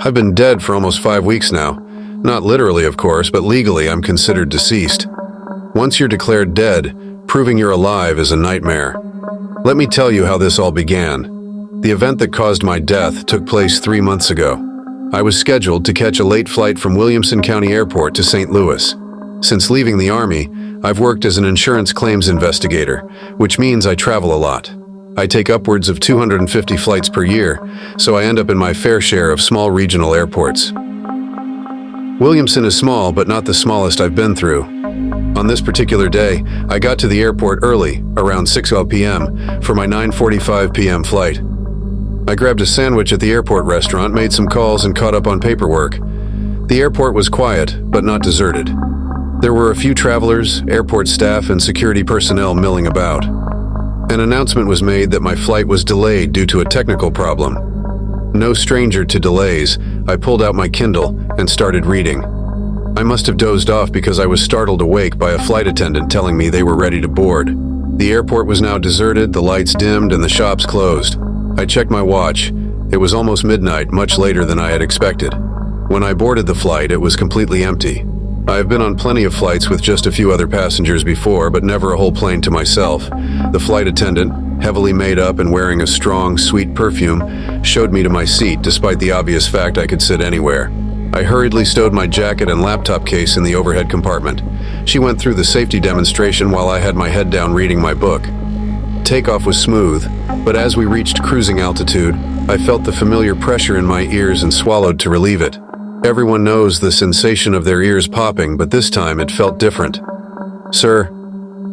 I've been dead for almost 5 weeks now. Not literally, of course, but legally I'm considered deceased. Once you're declared dead, proving you're alive is a nightmare. Let me tell you how this all began. The event that caused my death took place 3 months ago. I was scheduled to catch a late flight from Williamson County Airport to St. Louis. Since leaving the Army, I've worked as an insurance claims investigator, which means I travel a lot. I take upwards of 250 flights per year, so I end up in my fair share of small regional airports. Williamson is small, but not the smallest I've been through. On this particular day, I got to the airport early, around 6:00 p.m., for my 9:45 p.m. flight. I grabbed a sandwich at the airport restaurant, made some calls, and caught up on paperwork. The airport was quiet, but not deserted. There were a few travelers, airport staff, and security personnel milling about. An announcement was made that my flight was delayed due to a technical problem. No stranger to delays, I pulled out my Kindle and started reading. I must have dozed off because I was startled awake by a flight attendant telling me they were ready to board. The airport was now deserted, the lights dimmed, and the shops closed. I checked my watch. It was almost midnight, much later than I had expected. When I boarded the flight, it was completely empty. I have been on plenty of flights with just a few other passengers before, but never a whole plane to myself. The flight attendant, heavily made up and wearing a strong, sweet perfume, showed me to my seat despite the obvious fact I could sit anywhere. I hurriedly stowed my jacket and laptop case in the overhead compartment. She went through the safety demonstration while I had my head down reading my book. Takeoff was smooth, but as we reached cruising altitude, I felt the familiar pressure in my ears and swallowed to relieve it. Everyone knows the sensation of their ears popping, but this time it felt different. "Sir,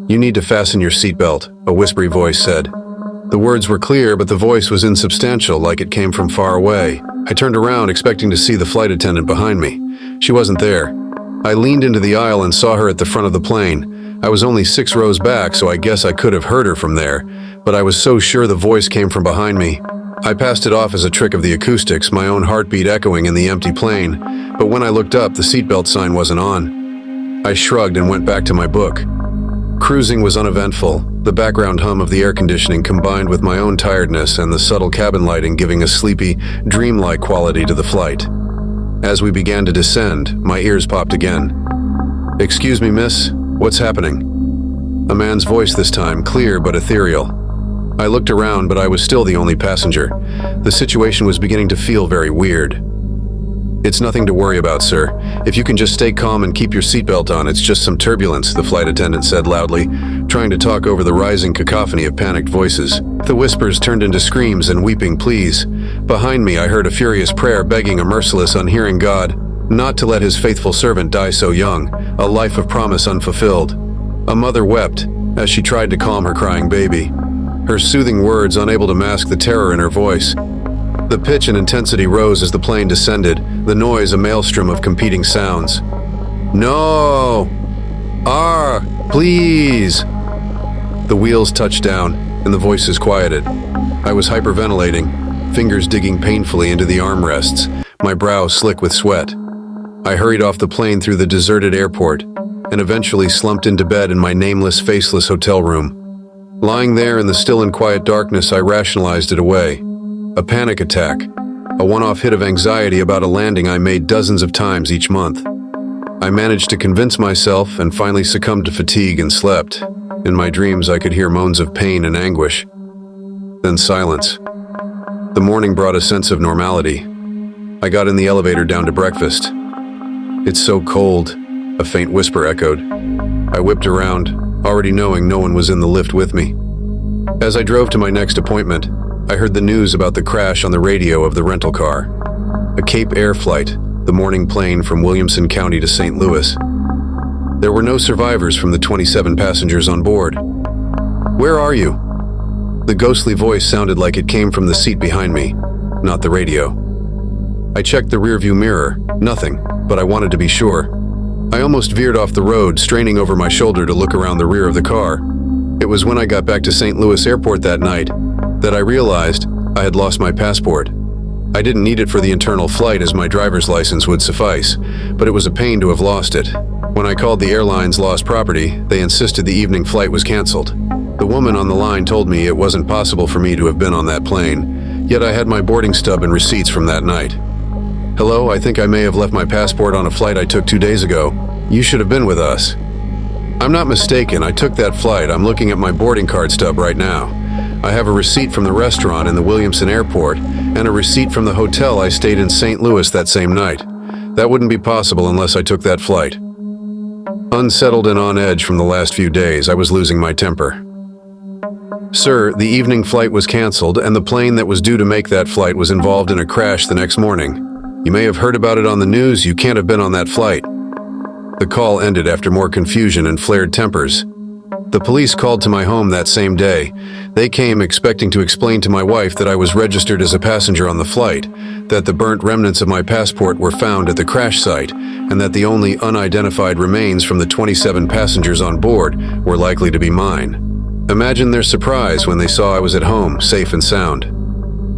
you need to fasten your seatbelt," a whispery voice said. The words were clear, but the voice was insubstantial, like it came from far away. I turned around, expecting to see the flight attendant behind me. She wasn't there. I leaned into the aisle and saw her at the front of the plane. I was only 6 rows back, so I guess I could have heard her from there, but I was so sure the voice came from behind me. I passed it off as a trick of the acoustics, my own heartbeat echoing in the empty plane, but when I looked up, the seatbelt sign wasn't on. I shrugged and went back to my book. Cruising was uneventful, the background hum of the air conditioning combined with my own tiredness and the subtle cabin lighting giving a sleepy, dreamlike quality to the flight. As we began to descend, my ears popped again. "Excuse me, miss, what's happening?" A man's voice this time, clear but ethereal. I looked around, but I was still the only passenger. The situation was beginning to feel very weird. "It's nothing to worry about, sir. If you can just stay calm and keep your seatbelt on, it's just some turbulence," the flight attendant said loudly, trying to talk over the rising cacophony of panicked voices. The whispers turned into screams and weeping pleas. Behind me, I heard a furious prayer begging a merciless, unhearing God not to let his faithful servant die so young, a life of promise unfulfilled. A mother wept as she tried to calm her crying baby, her soothing words unable to mask the terror in her voice. The pitch and intensity rose as the plane descended, the noise a maelstrom of competing sounds. "No! Please!" The wheels touched down, and the voices quieted. I was hyperventilating, fingers digging painfully into the armrests, my brow slick with sweat. I hurried off the plane through the deserted airport, and eventually slumped into bed in my nameless, faceless hotel room. Lying there in the still and quiet darkness, I rationalized it away. A panic attack, a one-off hit of anxiety about a landing I made dozens of times each month. I managed to convince myself and finally succumbed to fatigue and slept. In my dreams, I could hear moans of pain and anguish. Then silence. The morning brought a sense of normality. I got in the elevator down to breakfast. "It's so cold," a faint whisper echoed. I whipped around, already knowing no one was in the lift with me. As I drove to my next appointment, I heard the news about the crash on the radio of the rental car. A Cape Air flight, the morning plane from Williamson County to St. Louis. There were no survivors from the 27 passengers on board. "Where are you?" The ghostly voice sounded like it came from the seat behind me, not the radio. I checked the rearview mirror. Nothing, but I wanted to be sure. I almost veered off the road, straining over my shoulder to look around the rear of the car. It was when I got back to St. Louis Airport that night that I realized I had lost my passport. I didn't need it for the internal flight as my driver's license would suffice, but it was a pain to have lost it. When I called the airline's lost property, they insisted the evening flight was canceled. The woman on the line told me it wasn't possible for me to have been on that plane, yet I had my boarding stub and receipts from that night. Hello, I think I may have left my passport on a flight I took 2 days ago. You should have been with us. I'm not mistaken, I took that flight. I'm looking at my boarding card stub right now. I have a receipt from the restaurant in the Williamson airport and a receipt from the hotel I stayed in St. Louis that same night. That wouldn't be possible unless I took that flight. Unsettled and on edge from the last few days, I was losing my temper. Sir, the evening flight was canceled and the plane that was due to make that flight was involved in a crash the next morning. You may have heard about it on the news. You can't have been on that flight. The call ended after more confusion and flared tempers. The police called to my home that same day. They came expecting to explain to my wife that I was registered as a passenger on the flight, that the burnt remnants of my passport were found at the crash site, and that the only unidentified remains from the 27 passengers on board were likely to be mine. Imagine their surprise when they saw I was at home, safe and sound.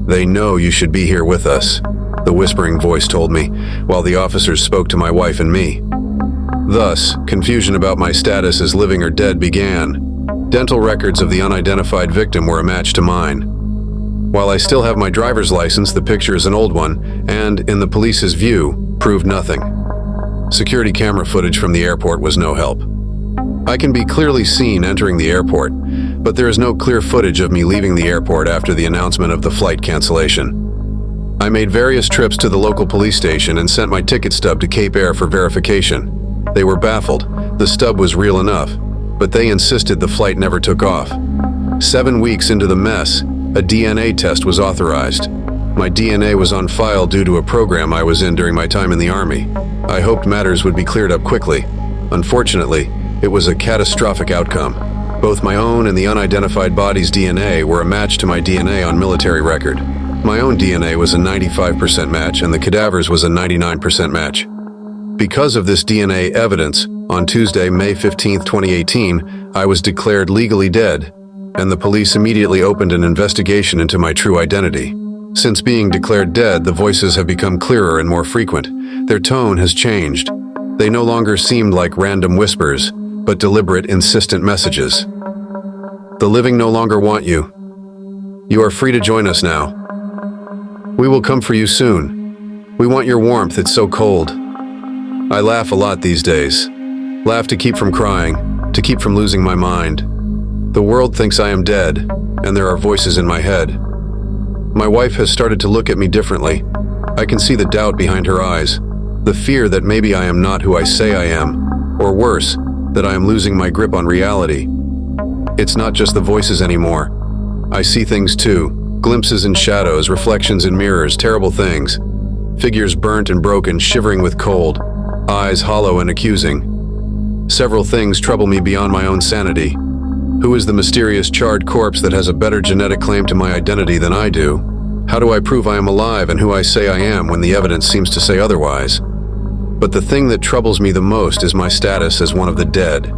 They know you should be here with us, the whispering voice told me, while the officers spoke to my wife and me. Thus, confusion about my status as living or dead began. Dental records of the unidentified victim were a match to mine. While I still have my driver's license, the picture is an old one, and, in the police's view, proved nothing. Security camera footage from the airport was no help. I can be clearly seen entering the airport, but there is no clear footage of me leaving the airport after the announcement of the flight cancellation. I made various trips to the local police station and sent my ticket stub to Cape Air for verification. They were baffled. The stub was real enough, but they insisted the flight never took off. 7 weeks into the mess, a DNA test was authorized. My DNA was on file due to a program I was in during my time in the Army. I hoped matters would be cleared up quickly. Unfortunately, it was a catastrophic outcome. Both my own and the unidentified body's DNA were a match to my DNA on military record. My own DNA was a 95% match, and the cadaver's was a 99% match. Because of this DNA evidence, on Tuesday, May 15, 2018, I was declared legally dead, and the police immediately opened an investigation into my true identity. Since being declared dead, the voices have become clearer and more frequent. Their tone has changed. They no longer seemed like random whispers, but deliberate, insistent messages. The living no longer want you. You are free to join us now. We will come for you soon. We want your warmth, it's so cold. I laugh a lot these days. Laugh to keep from crying, to keep from losing my mind. The world thinks I am dead, and there are voices in my head. My wife has started to look at me differently. I can see the doubt behind her eyes, the fear that maybe I am not who I say I am, or worse, that I am losing my grip on reality. It's not just the voices anymore. I see things too, glimpses in shadows, reflections in mirrors, terrible things. Figures burnt and broken, shivering with cold, eyes hollow and accusing. Several things trouble me beyond my own sanity. Who is the mysterious charred corpse that has a better genetic claim to my identity than I do? How do I prove I am alive and who I say I am when the evidence seems to say otherwise? But the thing that troubles me the most is my status as one of the dead.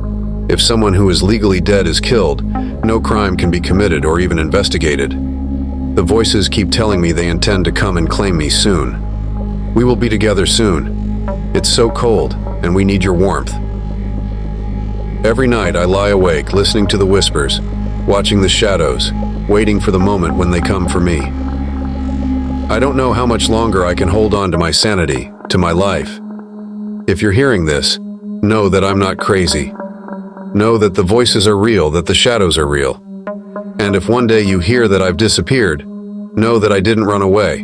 If someone who is legally dead is killed, no crime can be committed or even investigated. The voices keep telling me they intend to come and claim me soon. We will be together soon. It's so cold, and we need your warmth. Every night I lie awake, listening to the whispers, watching the shadows, waiting for the moment when they come for me. I don't know how much longer I can hold on to my sanity, to my life. If you're hearing this, know that I'm not crazy. Know that the voices are real, that the shadows are real. And if one day you hear that I've disappeared, know that I didn't run away.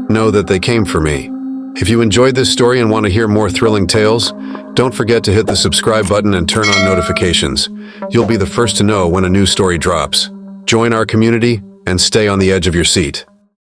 Know that they came for me. If you enjoyed this story and want to hear more thrilling tales, don't forget to hit the subscribe button and turn on notifications. You'll be the first to know when a new story drops. Join our community and stay on the edge of your seat.